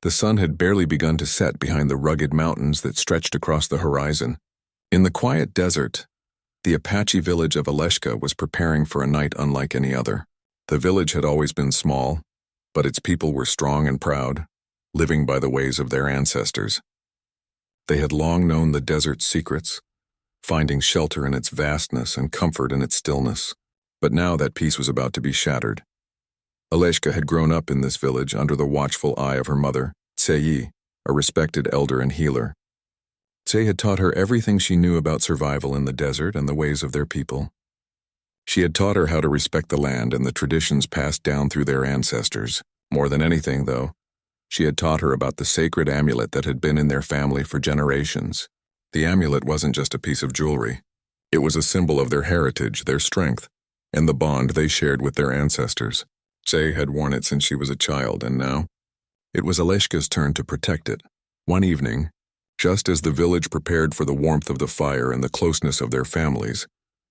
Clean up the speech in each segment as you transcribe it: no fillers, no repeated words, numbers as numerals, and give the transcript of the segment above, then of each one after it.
The sun had barely begun to set behind the rugged mountains that stretched across the horizon. In the quiet desert, the Apache village of Aleshka was preparing for a night unlike any other. The village had always been small, but its people were strong and proud, living by the ways of their ancestors. They had long known the desert's secrets, finding shelter in its vastness and comfort in its stillness. But now that peace was about to be shattered. Aleshka had grown up in this village under the watchful eye of her mother, Tseyi, a respected elder and healer. Tse had taught her everything she knew about survival in the desert and the ways of their people. She had taught her how to respect the land and the traditions passed down through their ancestors. More than anything, though, she had taught her about the sacred amulet that had been in their family for generations. The amulet wasn't just a piece of jewelry. It was a symbol of their heritage, their strength, and the bond they shared with their ancestors. Tse had worn it since she was a child, and now it was Aleshka's turn to protect it. One evening, just as the village prepared for the warmth of the fire and the closeness of their families,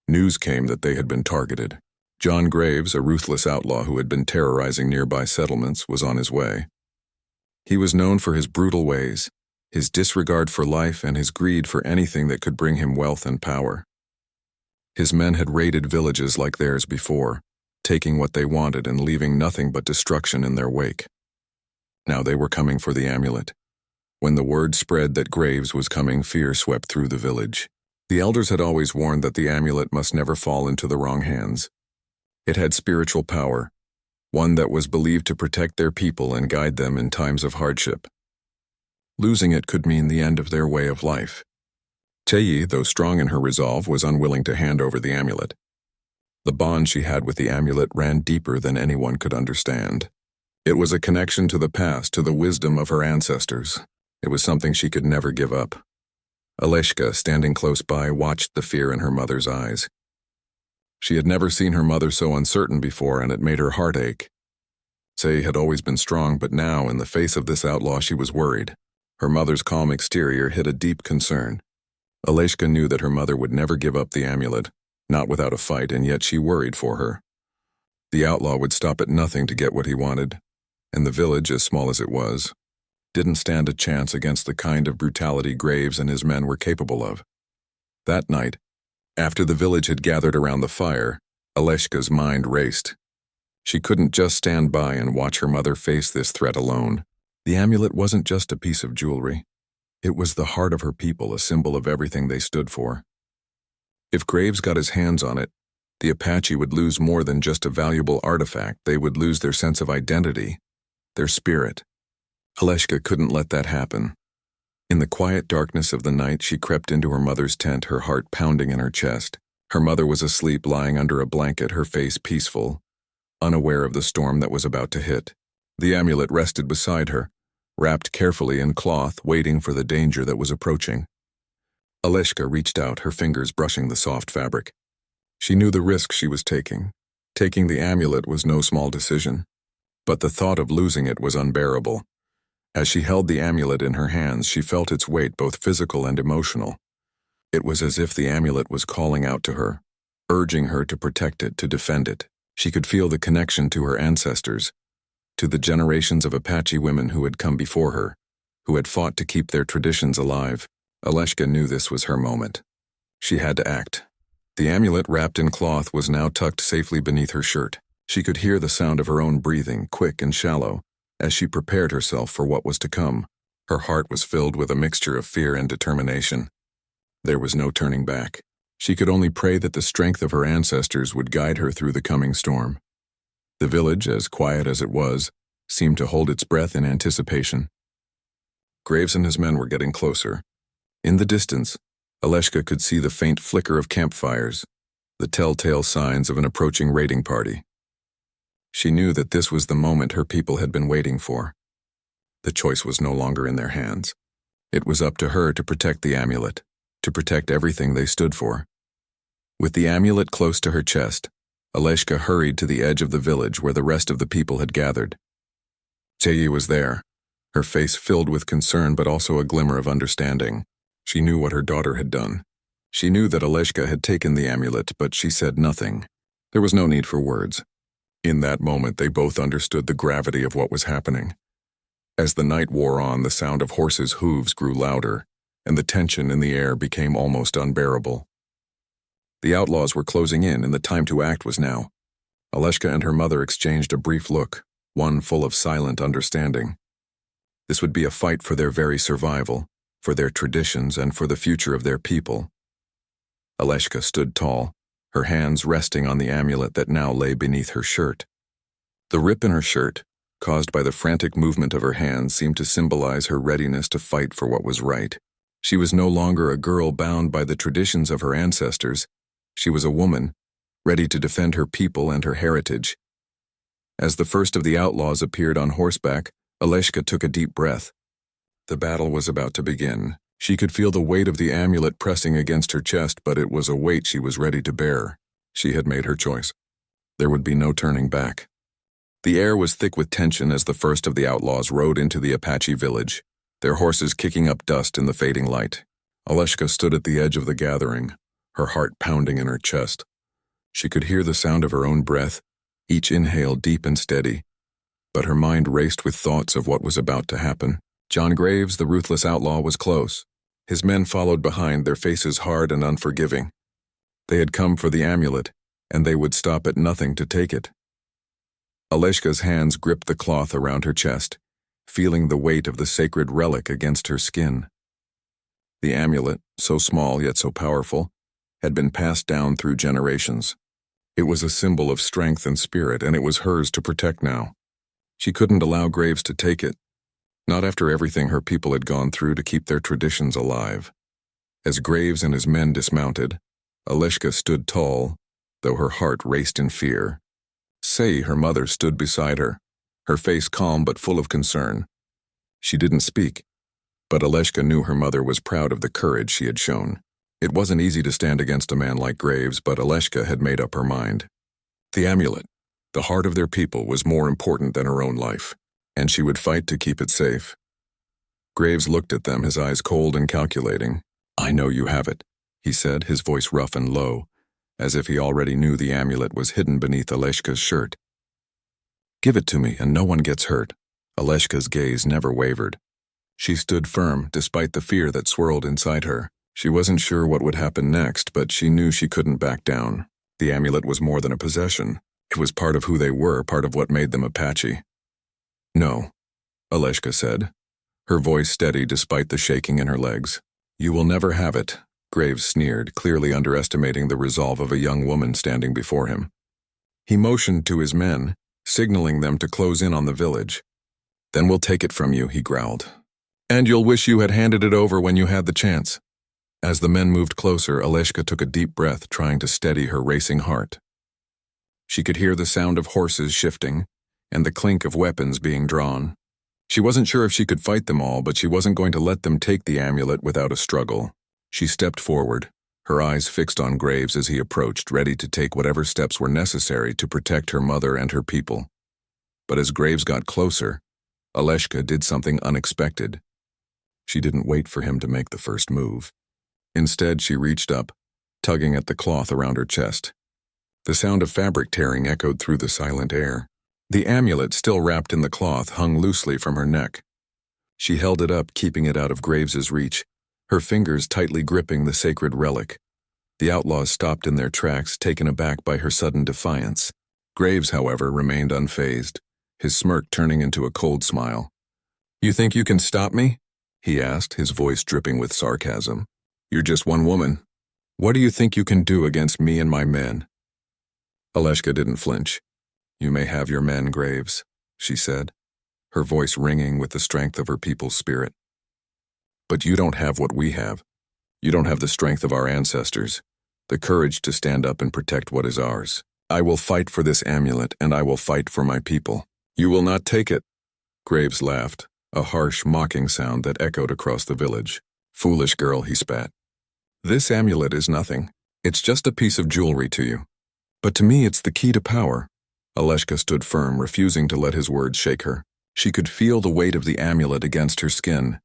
news came that they had been targeted. John Graves, a ruthless outlaw who had been terrorizing nearby settlements, was on his way. He was known for his brutal ways, his disregard for life, and his greed for anything that could bring him wealth and power. His men had raided villages like theirs before, taking what they wanted and leaving nothing but destruction in their wake. Now they were coming for the amulet. When the word spread that Graves was coming, fear swept through the village. The elders had always warned that the amulet must never fall into the wrong hands. It had spiritual power, one that was believed to protect their people and guide them in times of hardship. Losing it could mean the end of their way of life. Tseyi, though strong in her resolve, was unwilling to hand over the amulet. The bond she had with the amulet ran deeper than anyone could understand. It was a connection to the past, to the wisdom of her ancestors. It was something she could never give up. Aleshka, standing close by, watched the fear in her mother's eyes. She had never seen her mother so uncertain before, and it made her heart ache. Tse had always been strong, but now, in the face of this outlaw, she was worried. Her mother's calm exterior hid a deep concern. Aleshka knew that her mother would never give up the amulet, not without a fight, and yet she worried for her. The outlaw would stop at nothing to get what he wanted, and the village, as small as it was, didn't stand a chance against the kind of brutality Graves and his men were capable of. That night, after the village had gathered around the fire, Aleshka's mind raced. She couldn't just stand by and watch her mother face this threat alone. The amulet wasn't just a piece of jewelry. It was the heart of her people, a symbol of everything they stood for. If Graves got his hands on it, the Apache would lose more than just a valuable artifact. They would lose their sense of identity, their spirit. Aleshka couldn't let that happen. In the quiet darkness of the night, she crept into her mother's tent, her heart pounding in her chest. Her mother was asleep, lying under a blanket, her face peaceful, unaware of the storm that was about to hit. The amulet rested beside her, wrapped carefully in cloth, waiting for the danger that was approaching. Aleshka reached out, her fingers brushing the soft fabric. She knew the risk she was taking. Taking the amulet was no small decision, but the thought of losing it was unbearable. As she held the amulet in her hands, she felt its weight, both physical and emotional. It was as if the amulet was calling out to her, urging her to protect it, to defend it. She could feel the connection to her ancestors, to the generations of Apache women who had come before her, who had fought to keep their traditions alive. Aleshka knew this was her moment. She had to act. The amulet, wrapped in cloth, was now tucked safely beneath her shirt. She could hear the sound of her own breathing, quick and shallow, as she prepared herself for what was to come. Her heart was filled with a mixture of fear and determination. There was no turning back. She could only pray that the strength of her ancestors would guide her through the coming storm. The village, as quiet as it was, seemed to hold its breath in anticipation. Graves and his men were getting closer. In the distance, Aleshka could see the faint flicker of campfires, the telltale signs of an approaching raiding party. She knew that this was the moment her people had been waiting for. The choice was no longer in their hands. It was up to her to protect the amulet, to protect everything they stood for. With the amulet close to her chest, Aleshka hurried to the edge of the village where the rest of the people had gathered. Tseyi was there, her face filled with concern but also a glimmer of understanding. She knew what her daughter had done. She knew that Aleshka had taken the amulet, but she said nothing. There was no need for words. In that moment, they both understood the gravity of what was happening. As the night wore on, the sound of horses' hooves grew louder, and the tension in the air became almost unbearable. The outlaws were closing in, and the time to act was now. Aleshka and her mother exchanged a brief look, one full of silent understanding. This would be a fight for their very survival, for their traditions, and for the future of their people. Aleshka stood tall, her hands resting on the amulet that now lay beneath her shirt. The rip in her shirt, caused by the frantic movement of her hands, seemed to symbolize her readiness to fight for what was right. She was no longer a girl bound by the traditions of her ancestors. She was a woman, ready to defend her people and her heritage. As the first of the outlaws appeared on horseback, Aleshka took a deep breath. The battle was about to begin. She could feel the weight of the amulet pressing against her chest, but it was a weight she was ready to bear. She had made her choice. There would be no turning back. The air was thick with tension as the first of the outlaws rode into the Apache village, their horses kicking up dust in the fading light. Aleshka stood at the edge of the gathering, her heart pounding in her chest. She could hear the sound of her own breath, each inhale deep and steady, but her mind raced with thoughts of what was about to happen. John Graves, the ruthless outlaw, was close. His men followed behind, their faces hard and unforgiving. They had come for the amulet, and they would stop at nothing to take it. Aleshka's hands gripped the cloth around her chest, feeling the weight of the sacred relic against her skin. The amulet, so small yet so powerful, had been passed down through generations. It was a symbol of strength and spirit, and it was hers to protect now. She couldn't allow Graves to take it, not after everything her people had gone through to keep their traditions alive. As Graves and his men dismounted, Aleshka stood tall, though her heart raced in fear. Say, her mother, stood beside her, her face calm but full of concern. She didn't speak, but Aleshka knew her mother was proud of the courage she had shown. It wasn't easy to stand against a man like Graves, but Aleshka had made up her mind. The amulet, the heart of their people, was more important than her own life, and she would fight to keep it safe. Graves looked at them, his eyes cold and calculating. "I know you have it," he said, his voice rough and low, as if he already knew the amulet was hidden beneath Aleshka's shirt. "Give it to me, and no one gets hurt." Aleshka's gaze never wavered. She stood firm, despite the fear that swirled inside her. She wasn't sure what would happen next, but she knew she couldn't back down. The amulet was more than a possession. It was part of who they were, part of what made them Apache. "No," Aleshka said, her voice steady despite the shaking in her legs. "You will never have it," Graves sneered, clearly underestimating the resolve of a young woman standing before him. He motioned to his men, signaling them to close in on the village. "Then we'll take it from you," he growled. "And you'll wish you had handed it over when you had the chance." As the men moved closer, Aleshka took a deep breath, trying to steady her racing heart. She could hear the sound of horses shifting, and the clink of weapons being drawn. She wasn't sure if she could fight them all, but she wasn't going to let them take the amulet without a struggle. She stepped forward, her eyes fixed on Graves as he approached, ready to take whatever steps were necessary to protect her mother and her people. But as Graves got closer, Aleshka did something unexpected. She didn't wait for him to make the first move. Instead, she reached up, tugging at the cloth around her chest. The sound of fabric tearing echoed through the silent air. The amulet, still wrapped in the cloth, hung loosely from her neck. She held it up, keeping it out of Graves's reach, her fingers tightly gripping the sacred relic. The outlaws stopped in their tracks, taken aback by her sudden defiance. Graves, however, remained unfazed, his smirk turning into a cold smile. "You think you can stop me?" he asked, his voice dripping with sarcasm. "You're just one woman. What do you think you can do against me and my men?" Aleshka didn't flinch. "You may have your men, Graves," she said, her voice ringing with the strength of her people's spirit. "But you don't have what we have. You don't have the strength of our ancestors, the courage to stand up and protect what is ours. I will fight for this amulet, and I will fight for my people." "You will not take it." Graves laughed, a harsh, mocking sound that echoed across the village. "Foolish girl," he spat. "This amulet is nothing. It's just a piece of jewelry to you. But to me, it's the key to power." Aleshka stood firm, refusing to let his words shake her. She could feel the weight of the amulet against her skin.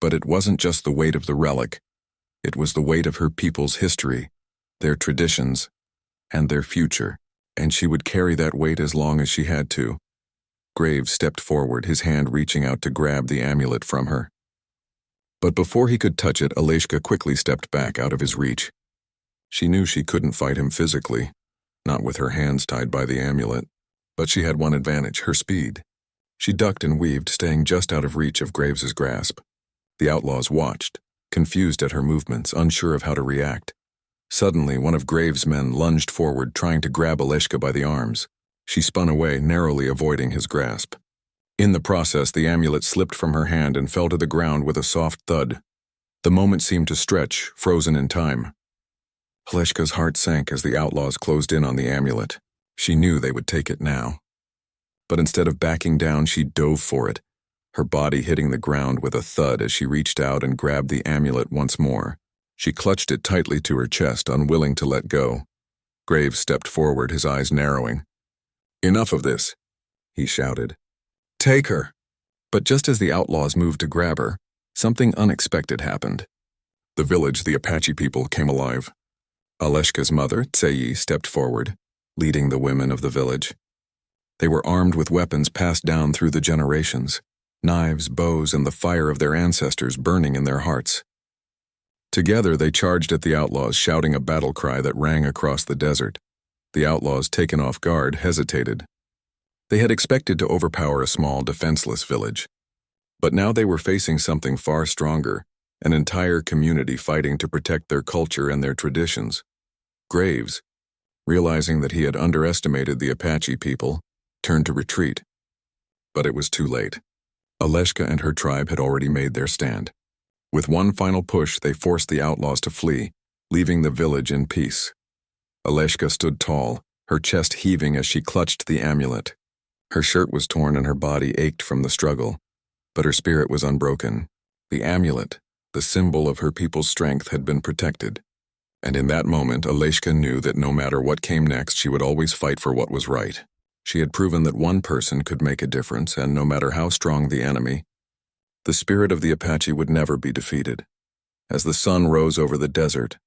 But it wasn't just the weight of the relic. It was the weight of her people's history, their traditions, and their future. And she would carry that weight as long as she had to. Graves stepped forward, his hand reaching out to grab the amulet from her. But before he could touch it, Aleshka quickly stepped back out of his reach. She knew she couldn't fight him physically, not with her hands tied by the amulet, but she had one advantage, her speed. She ducked and weaved, staying just out of reach of Graves's grasp. The outlaws watched, confused at her movements, unsure of how to react. Suddenly, one of Graves' men lunged forward, trying to grab Aleshka by the arms. She spun away, narrowly avoiding his grasp. In the process, the amulet slipped from her hand and fell to the ground with a soft thud. The moment seemed to stretch, frozen in time. Aleshka's heart sank as the outlaws closed in on the amulet. She knew they would take it now. But instead of backing down, she dove for it, her body hitting the ground with a thud as she reached out and grabbed the amulet once more. She clutched it tightly to her chest, unwilling to let go. Graves stepped forward, his eyes narrowing. "Enough of this," he shouted. "Take her." But just as the outlaws moved to grab her, something unexpected happened. The village, the Apache people, came alive. Aleshka's mother, Tseyi, stepped forward, leading the women of the village. They were armed with weapons passed down through the generations, knives, bows, and the fire of their ancestors burning in their hearts. Together they charged at the outlaws, shouting a battle cry that rang across the desert. The outlaws, taken off guard, hesitated. They had expected to overpower a small, defenseless village. But now they were facing something far stronger, an entire community fighting to protect their culture and their traditions. Graves, realizing that he had underestimated the Apache people, turned to retreat. But it was too late. Aleshka and her tribe had already made their stand. With one final push, they forced the outlaws to flee, leaving the village in peace. Aleshka stood tall, her chest heaving as she clutched the amulet. Her shirt was torn and her body ached from the struggle, but her spirit was unbroken. The amulet, the symbol of her people's strength, had been protected. And in that moment, Aleshka knew that no matter what came next, she would always fight for what was right. She had proven that one person could make a difference, and no matter how strong the enemy, the spirit of the Apache would never be defeated. As the sun rose over the desert,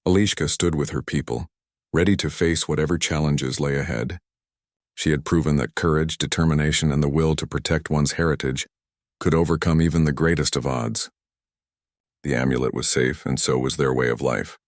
Aleshka stood with her people, ready to face whatever challenges lay ahead. She had proven that courage, determination, and the will to protect one's heritage could overcome even the greatest of odds. The amulet was safe, and so was their way of life.